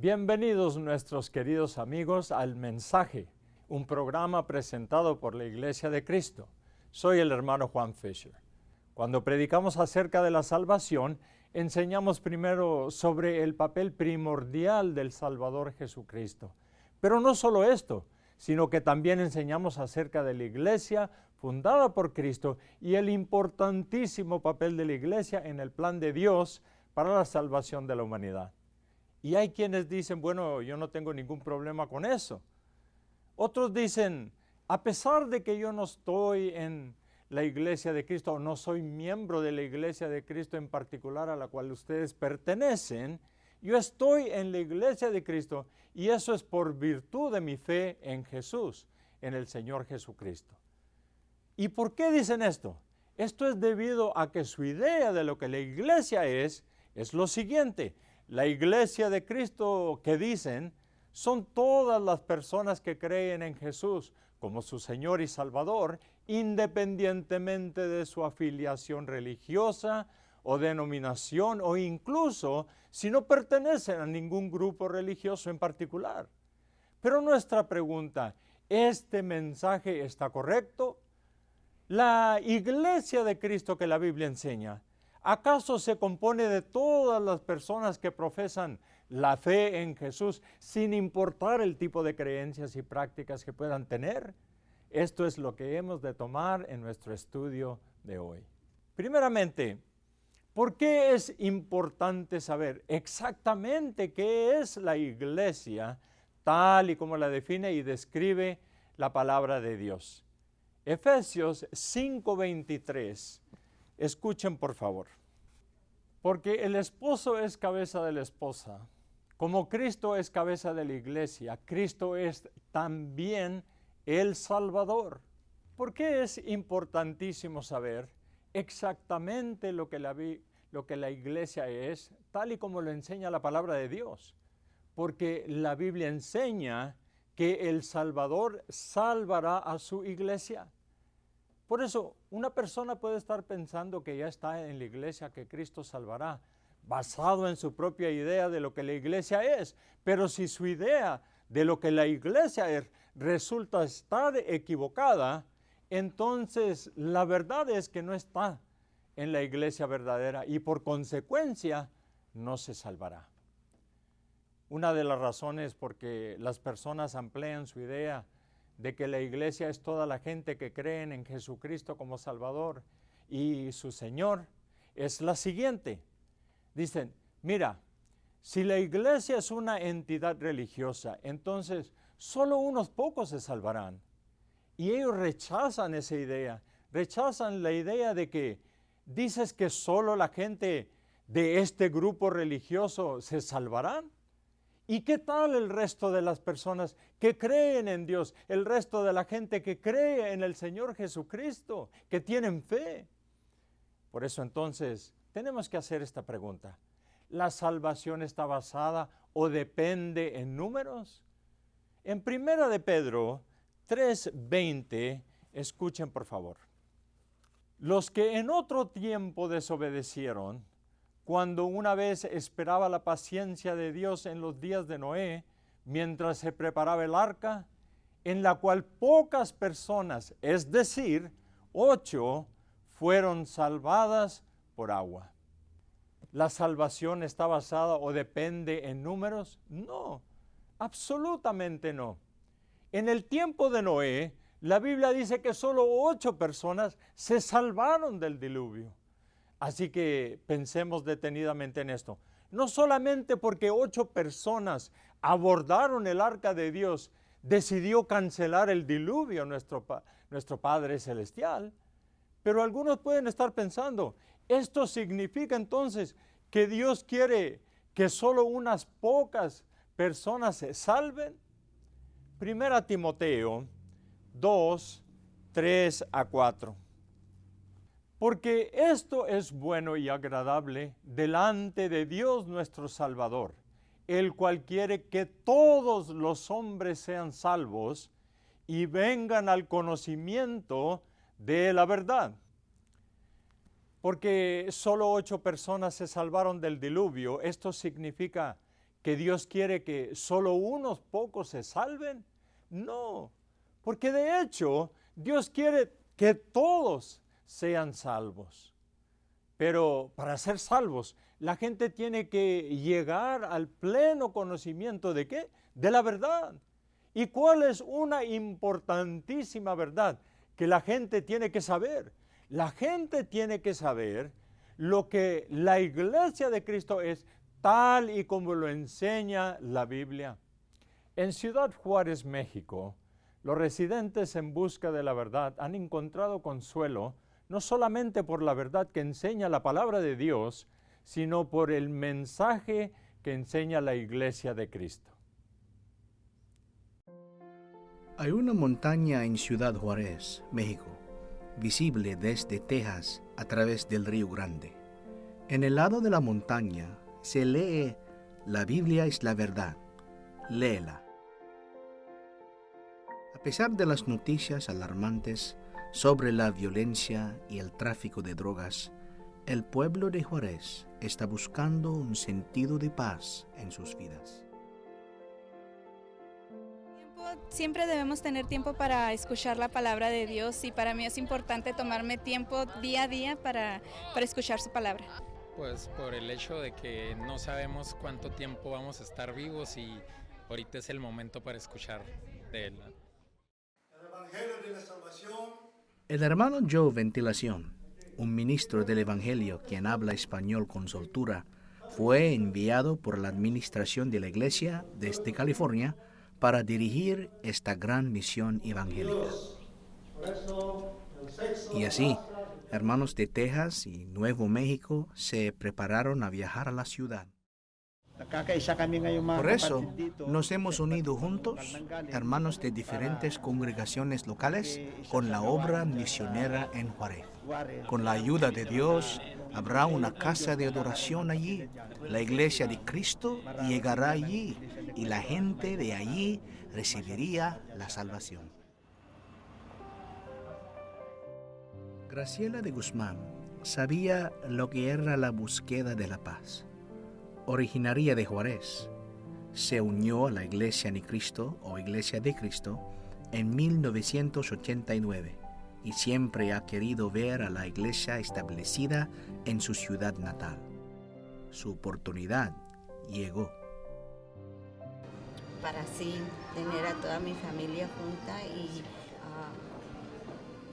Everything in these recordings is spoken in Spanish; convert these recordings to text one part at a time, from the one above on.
Bienvenidos nuestros queridos amigos al Mensaje, un programa presentado por la Iglesia de Cristo. Soy el hermano Juan Fisher. Cuando predicamos acerca de la salvación, enseñamos primero sobre el papel primordial del Salvador Jesucristo. Pero no solo esto, sino que también enseñamos acerca de la Iglesia fundada por Cristo y el importantísimo papel de la Iglesia en el plan de Dios para la salvación de la humanidad. Y hay quienes dicen, bueno, yo no tengo ningún problema con eso. Otros dicen, a pesar de que yo no estoy en la Iglesia de Cristo, o no soy miembro de la Iglesia de Cristo en particular a la cual ustedes pertenecen, yo estoy en la Iglesia de Cristo y eso es por virtud de mi fe en Jesús, en el Señor Jesucristo. ¿Y por qué dicen esto? Esto es debido a que su idea de lo que la Iglesia es lo siguiente. La Iglesia de Cristo que dicen son todas las personas que creen en Jesús como su Señor y Salvador, independientemente de su afiliación religiosa o denominación o incluso si no pertenecen a ningún grupo religioso en particular. Pero nuestra pregunta, ¿este mensaje está correcto? La Iglesia de Cristo que la Biblia enseña, ¿acaso se compone de todas las personas que profesan la fe en Jesús sin importar el tipo de creencias y prácticas que puedan tener? Esto es lo que hemos de tomar en nuestro estudio de hoy. Primeramente, ¿por qué es importante saber exactamente qué es la Iglesia tal y como la define y describe la palabra de Dios? Efesios 5:23. Escuchen por favor. Porque el esposo es cabeza de la esposa, como Cristo es cabeza de la iglesia, Cristo es también el Salvador. ¿Por qué es importantísimo saber exactamente lo que la iglesia es, tal y como lo enseña la palabra de Dios? Porque la Biblia enseña que el Salvador salvará a su iglesia. Por eso, una persona puede estar pensando que ya está en la iglesia, que Cristo salvará, basado en su propia idea de lo que la iglesia es. Pero si su idea de lo que la iglesia es resulta estar equivocada, entonces la verdad es que no está en la iglesia verdadera y por consecuencia no se salvará. Una de las razones por que las personas amplían su idea de que la iglesia es toda la gente que creen en Jesucristo como Salvador y su Señor, es la siguiente. Dicen, mira, si la iglesia es una entidad religiosa, entonces solo unos pocos se salvarán. Y ellos rechazan esa idea, rechazan la idea de que dices que solo la gente de este grupo religioso se salvarán. ¿Y qué tal el resto de las personas que creen en Dios? El resto de la gente que cree en el Señor Jesucristo, que tienen fe. Por eso entonces tenemos que hacer esta pregunta. ¿La salvación está basada o depende en números? En 1 de Pedro 3:20, escuchen por favor. Los que en otro tiempo desobedecieron, cuando una vez esperaba la paciencia de Dios en los días de Noé, mientras se preparaba el arca, en la cual pocas personas, es decir, 8, fueron salvadas por agua. ¿La salvación está basada o depende en números? No, absolutamente no. En el tiempo de Noé, la Biblia dice que solo 8 personas se salvaron del diluvio. Así que pensemos detenidamente en esto. No solamente porque 8 personas abordaron el arca de Dios, decidió cancelar el diluvio nuestro Padre Celestial, pero algunos pueden estar pensando, ¿esto significa entonces que Dios quiere que solo unas pocas personas se salven? 1 Timoteo 2, 3-4. Porque esto es bueno y agradable delante de Dios nuestro Salvador, el cual quiere que todos los hombres sean salvos y vengan al conocimiento de la verdad. Porque solo 8 personas se salvaron del diluvio, esto significa que Dios quiere que solo unos pocos se salven? No, porque de hecho Dios quiere que todos sean salvos. Pero para ser salvos, la gente tiene que llegar al pleno conocimiento ¿de qué? De la verdad. ¿Y cuál es una importantísima verdad que la gente tiene que saber? La gente tiene que saber lo que la iglesia de Cristo es, tal y como lo enseña la Biblia. En Ciudad Juárez, México, los residentes en busca de la verdad han encontrado consuelo no solamente por la verdad que enseña la palabra de Dios, sino por el mensaje que enseña la iglesia de Cristo. Hay una montaña en Ciudad Juárez, México, visible desde Texas a través del Río Grande. En el lado de la montaña se lee: la Biblia es la verdad, léela. A pesar de las noticias alarmantes sobre la violencia y el tráfico de drogas, el pueblo de Juárez está buscando un sentido de paz en sus vidas. Siempre debemos tener tiempo para escuchar la palabra de Dios, y para mí es importante tomarme tiempo día a día para escuchar su palabra. Pues por el hecho de que no sabemos cuánto tiempo vamos a estar vivos y ahorita es el momento para escuchar de él. El Evangelio de la Salvación. El hermano Joe Ventilación, un ministro del Evangelio quien habla español con soltura, fue enviado por la administración de la iglesia desde California para dirigir esta gran misión evangélica. Y así, hermanos de Texas y Nuevo México se prepararon a viajar a la ciudad. Por eso nos hemos unido juntos, hermanos de diferentes congregaciones locales, con la obra misionera en Juárez. Con la ayuda de Dios, habrá una casa de adoración allí. La iglesia de Cristo llegará allí y la gente de allí recibiría la salvación. Graciela de Guzmán sabía lo que era la búsqueda de la paz. Originaria de Juárez, se unió a la Iglesia de Cristo o Iglesia de Cristo en 1989 y siempre ha querido ver a la iglesia establecida en su ciudad natal. Su oportunidad llegó. Para así tener a toda mi familia junta y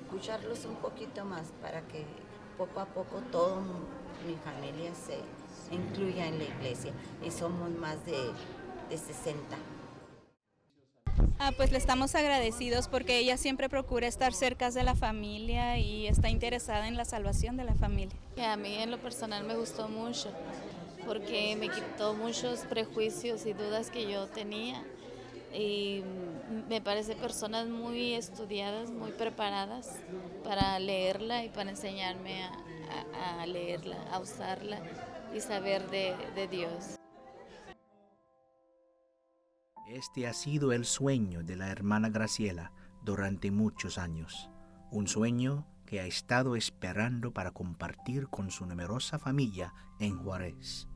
escucharlos un poquito más, para que poco a poco toda mi familia se incluya en la iglesia, y somos más de 60. Pues le estamos agradecidos porque ella siempre procura estar cerca de la familia y está interesada en la salvación de la familia. A mí en lo personal me gustó mucho porque me quitó muchos prejuicios y dudas que yo tenía, y me parece personas muy estudiadas, muy preparadas para leerla y para enseñarme a leerla, a usarla y saber de Dios. Este ha sido el sueño de la hermana Graciela durante muchos años, un sueño que ha estado esperando para compartir con su numerosa familia en Juárez.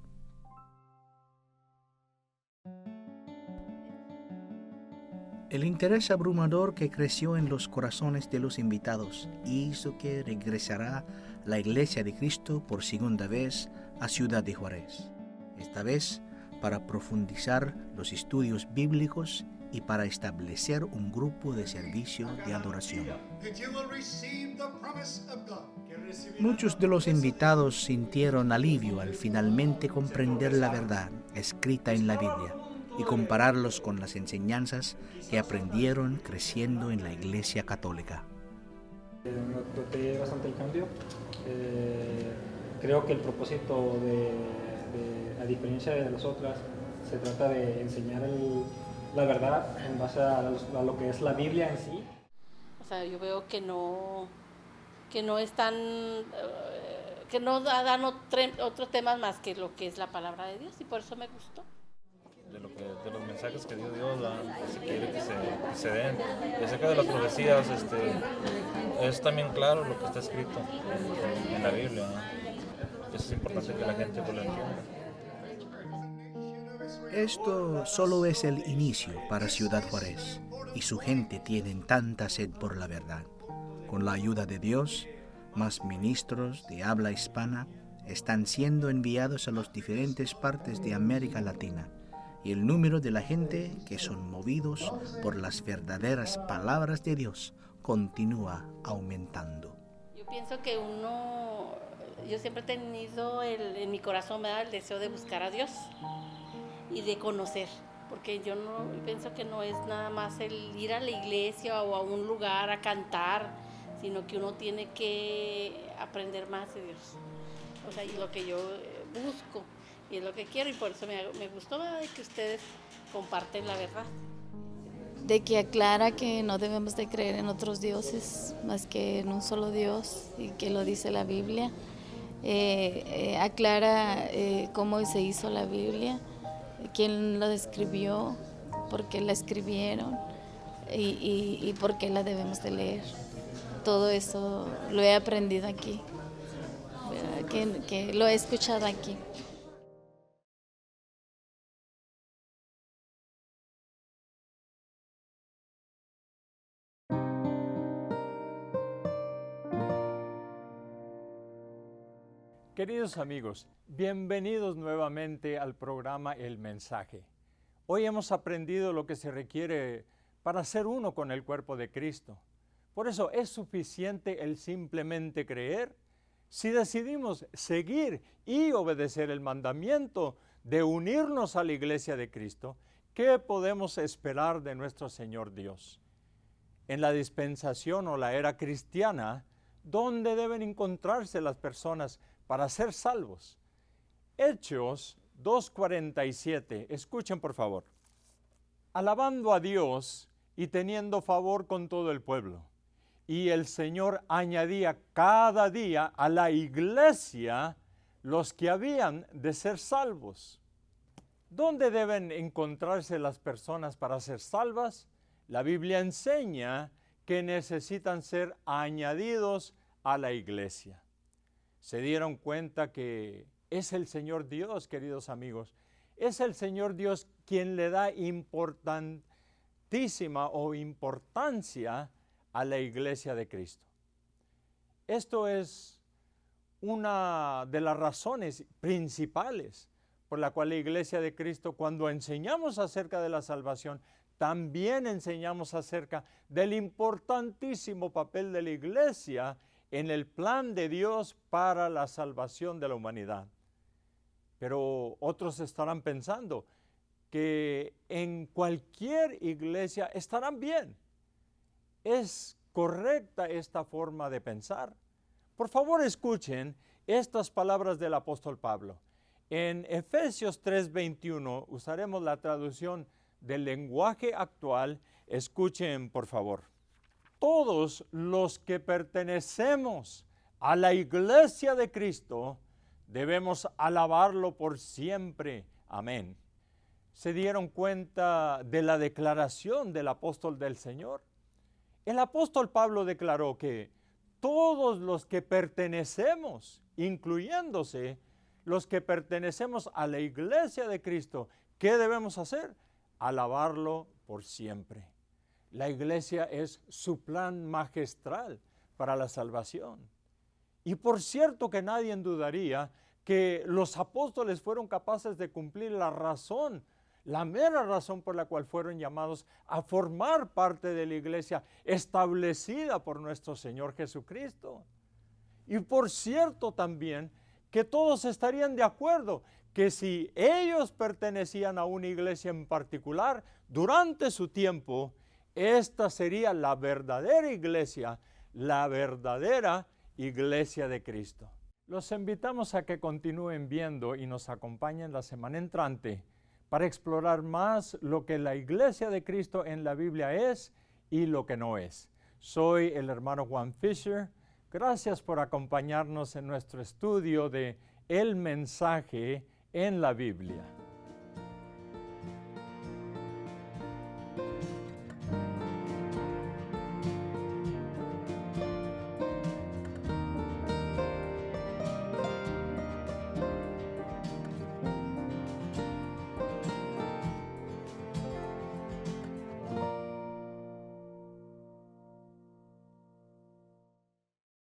El interés abrumador que creció en los corazones de los invitados hizo que regresara la Iglesia de Cristo por segunda vez a Ciudad de Juárez, esta vez para profundizar los estudios bíblicos y para establecer un grupo de servicio de adoración. Muchos de los invitados sintieron alivio al finalmente comprender la verdad escrita en la Biblia y compararlos con las enseñanzas que aprendieron creciendo en la Iglesia Católica. Noté bastante el cambio. Creo que el propósito a diferencia de las otras, se trata de enseñar la verdad en base a lo que es la Biblia en sí. O sea, yo veo que no están, que no dan otros temas más que lo que es la palabra de Dios, y por eso me gustó. De los mensajes que dio Dios, se quiere que se den. Y acerca de las profecías, es también claro lo que está escrito en la Biblia, ¿no? Eso es importante que la gente lo entienda. Esto solo es el inicio para Ciudad Juárez, y su gente tienen tanta sed por la verdad. Con la ayuda de Dios, más ministros de habla hispana están siendo enviados a las diferentes partes de América Latina, y el número de la gente que son movidos por las verdaderas palabras de Dios continúa aumentando. Yo pienso que yo siempre he tenido en mi corazón, ¿verdad?, el deseo de buscar a Dios y de conocer, porque yo pienso que no es nada más el ir a la iglesia o a un lugar a cantar, sino que uno tiene que aprender más de Dios. O sea, y lo que yo busco y es lo que quiero, y por eso me gustó, ¿verdad?, de que ustedes comparten la verdad. De que aclara que no debemos de creer en otros dioses más que en un solo Dios, y que lo dice la Biblia. Aclara cómo se hizo la Biblia, quién la escribió, por qué la escribieron y por qué la debemos de leer. Todo eso lo he aprendido aquí, que lo he escuchado aquí. Queridos amigos, bienvenidos nuevamente al programa El Mensaje. Hoy hemos aprendido lo que se requiere para ser uno con el cuerpo de Cristo. Por eso es suficiente el simplemente creer. Si decidimos seguir y obedecer el mandamiento de unirnos a la Iglesia de Cristo, ¿qué podemos esperar de nuestro Señor Dios? En la dispensación o la era cristiana, ¿dónde deben encontrarse las personas para ser salvos? Hechos 2:47, escuchen por favor. Alabando a Dios y teniendo favor con todo el pueblo. Y el Señor añadía cada día a la iglesia los que habían de ser salvos. ¿Dónde deben encontrarse las personas para ser salvas? La Biblia enseña que necesitan ser añadidos a la iglesia. Se dieron cuenta que es el Señor Dios, queridos amigos, es el Señor Dios quien le da importantísima o importancia a la Iglesia de Cristo. Esto es una de las razones principales por la cual la Iglesia de Cristo, cuando enseñamos acerca de la salvación, también enseñamos acerca del importantísimo papel de la Iglesia en el plan de Dios para la salvación de la humanidad. Pero otros estarán pensando que en cualquier iglesia estarán bien. ¿Es correcta esta forma de pensar? Por favor, escuchen estas palabras del apóstol Pablo. En Efesios 3:21 usaremos la traducción del lenguaje actual. Escuchen, por favor. Todos los que pertenecemos a la Iglesia de Cristo debemos alabarlo por siempre. Amén. ¿Se dieron cuenta de la declaración del apóstol del Señor? El apóstol Pablo declaró que todos los que pertenecemos, incluyéndose los que pertenecemos a la Iglesia de Cristo, ¿qué debemos hacer? Alabarlo por siempre. La iglesia es su plan magistral para la salvación. Y por cierto que nadie dudaría que los apóstoles fueron capaces de cumplir la mera razón por la cual fueron llamados a formar parte de la iglesia establecida por nuestro Señor Jesucristo. Y por cierto también que todos estarían de acuerdo que si ellos pertenecían a una iglesia en particular durante su tiempo, esta sería la verdadera iglesia de Cristo. Los invitamos a que continúen viendo y nos acompañen la semana entrante para explorar más lo que la Iglesia de Cristo en la Biblia es y lo que no es. Soy el hermano Juan Fisher. Gracias por acompañarnos en nuestro estudio de El Mensaje en la Biblia.